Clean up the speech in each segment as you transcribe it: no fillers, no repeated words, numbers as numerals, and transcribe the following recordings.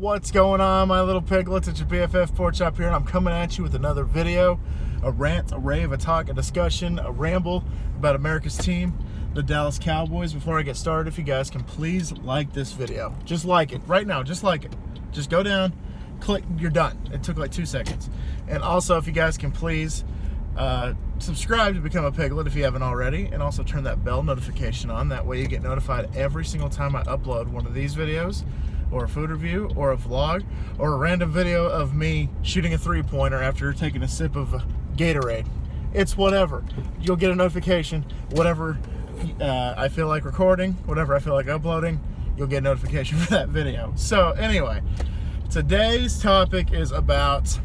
What's going on, my little piglets? It's your BFF Pork Chop here, and I'm coming at you with another video, a rant, a rave, a talk, a discussion, a ramble about America's team, the Dallas Cowboys. Before I get started, if you guys can please like this video. Just like it. Right now, just like it. Just go down, click, you're done. It took like 2 seconds. And also, if you guys can please subscribe to become a piglet if you haven't already, and also turn that bell notification on. That way you get notified every single time I upload one of these videos, or a food review, or a vlog, or a random video of me shooting a three-pointer after taking a sip of Gatorade. It's whatever. You'll get a notification. Whatever I feel like recording, whatever I feel like uploading, you'll get a notification for that video. So anyway, today's topic is about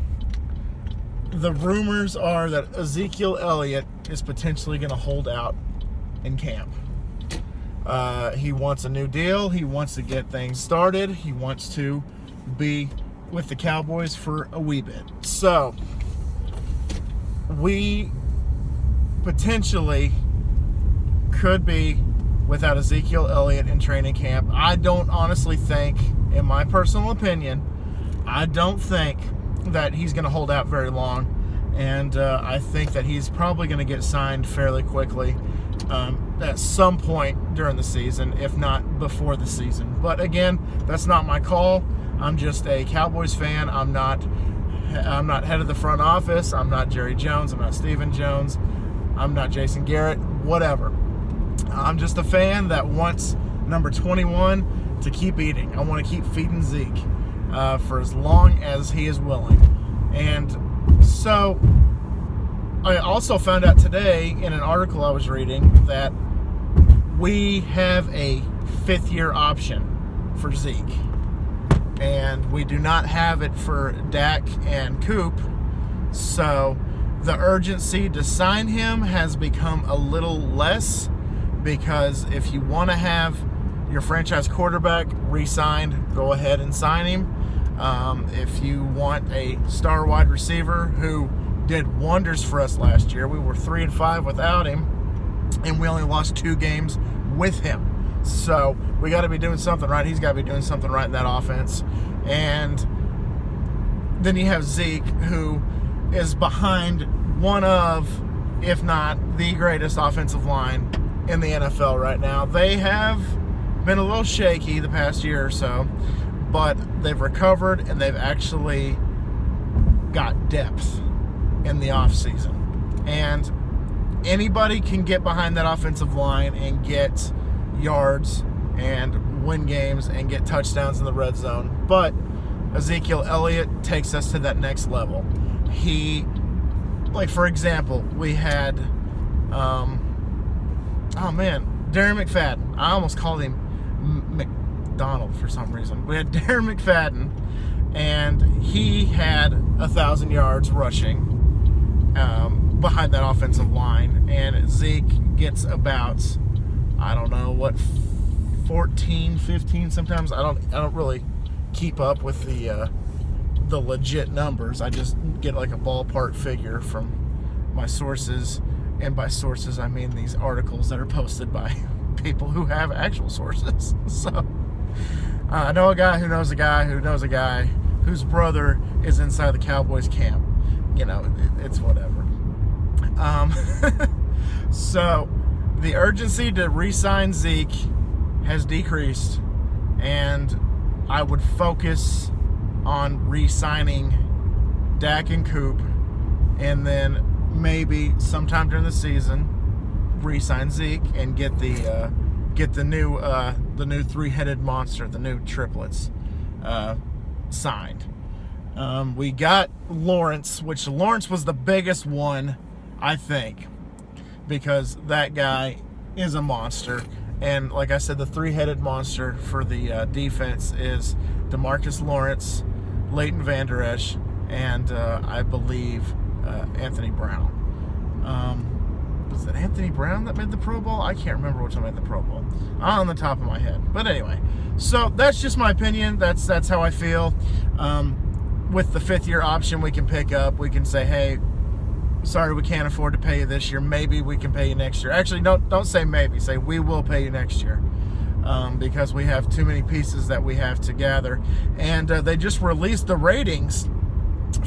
the rumors are that Ezekiel Elliott is potentially going to hold out in camp. He wants a new deal. He wants to get things started. He wants to be with the Cowboys for a wee bit. So, we potentially could be without Ezekiel Elliott in training camp. I don't honestly think, in my personal opinion, I don't think that he's going to hold out very long. And I think that he's probably going to get signed fairly quickly at some point during the season, if not before the season. But again, that's not my call. I'm just a Cowboys fan. I'm not head of the front office. I'm not Jerry Jones. I'm not Stephen Jones. I'm not Jason Garrett. Whatever. I'm just a fan that wants number 21 to keep eating. I want to keep feeding Zeke for as long as he is willing. And so I also found out today in an article I was reading that we have a 5th-year option for Zeke. And we do not have it for Dak and Coop. So the urgency to sign him has become a little less, because if you want to have your franchise quarterback re-signed, go ahead and sign him. If you want a star wide receiver who did wonders for us last year, we were 3-5 without him, and we only lost 2 games with him. So we got to be doing something right. He's got to be doing something right in that offense. And then you have Zeke, who is behind one of, if not the greatest offensive line in the NFL right now. They have been a little shaky the past year or so, but they've recovered, and they've actually got depth in the offseason. And anybody can get behind that offensive line and get yards and win games and get touchdowns in the red zone. But Ezekiel Elliott takes us to that next level. He, like, for example, we had, Darren McFadden. I almost called him McDonald for some reason. We had Darren McFadden, and he had 1,000 yards rushing behind that offensive line, and Zeke gets about, I don't know what, 14, 15 sometimes. I don't really keep up with the legit numbers. I just get like a ballpark figure from my sources, and by sources I mean these articles that are posted by people who have actual sources. So I know a guy who knows a guy who knows a guy whose brother is inside the Cowboys camp. You know, it's whatever. So the urgency to re-sign Zeke has decreased, and I would focus on re-signing Dak and Coop, and then maybe sometime during the season re-sign Zeke and get the new three-headed monster, the new triplets, signed. We got Lawrence, which Lawrence was the biggest one, I think, because that guy is a monster. And like I said, the three-headed monster for the defense is DeMarcus Lawrence, Leighton Vander Esch, and I believe Anthony Brown. Was it Anthony Brown that made the Pro Bowl? I can't remember which one made the Pro Bowl on the top of my head. But anyway, so that's just my opinion. That's how I feel. With the 5th-year option we can pick up, we can say, hey, sorry, we can't afford to pay you this year. Maybe we can pay you next year. Actually, don't say maybe. Say we will pay you next year. because we have too many pieces that we have to gather. And they just released the ratings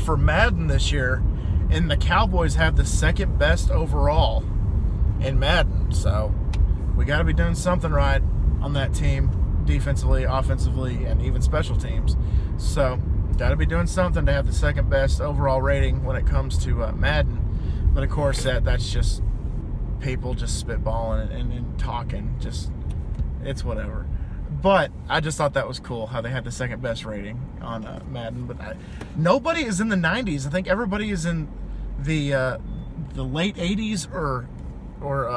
for Madden this year, and the Cowboys have the second best overall in Madden. So we got to be doing something right on that team, defensively, offensively, and even special teams. So got to be doing something to have the second best overall rating when it comes to Madden. But of course, that's just people just spitballing and talking. Just, it's whatever. But I just thought that was cool how they had the second best rating on Madden. But nobody is in the 90s. I think everybody is in the late 80s or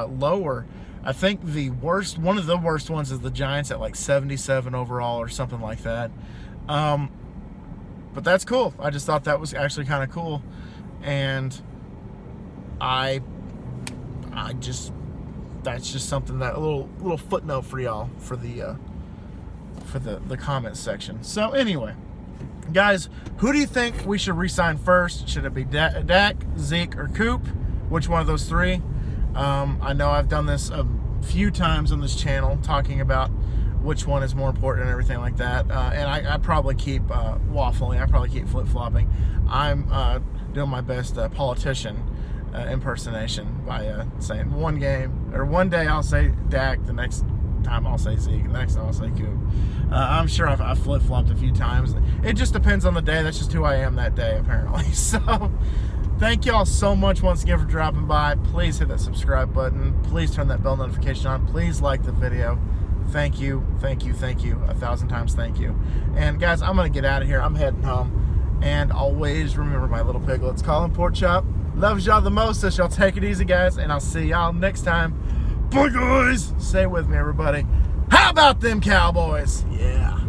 lower. I think one of the worst ones is the Giants at like 77 overall or something like that. But that's cool. I just thought that was actually kind of cool, and that's just something, that a little footnote for y'all for the comment section. So anyway, guys, who do you think we should re-sign first? Should it be Dak, Zeke, or Coop? Which one of those three? I know I've done this a few times on this channel, talking about which one is more important and everything like that. And I probably keep waffling. I probably keep flip-flopping. I'm doing my best politician impersonation by saying one day I'll say Dak, the next time I'll say Zeke, the next time I'll say Coop. I'm sure I've flip-flopped a few times. It just depends on the day. That's just who I am that day, apparently. So thank y'all so much once again for dropping by. Please hit that subscribe button. Please turn that bell notification on. Please like the video. Thank you, 1,000 times thank you. And guys, I'm gonna get out of here. I'm heading home. And always remember, my little piglets, Colin Pork Chop loves y'all the most, so y'all take it easy, guys, and I'll see y'all next time. Bye, guys. Say it with me, everybody. How about them Cowboys? Yeah.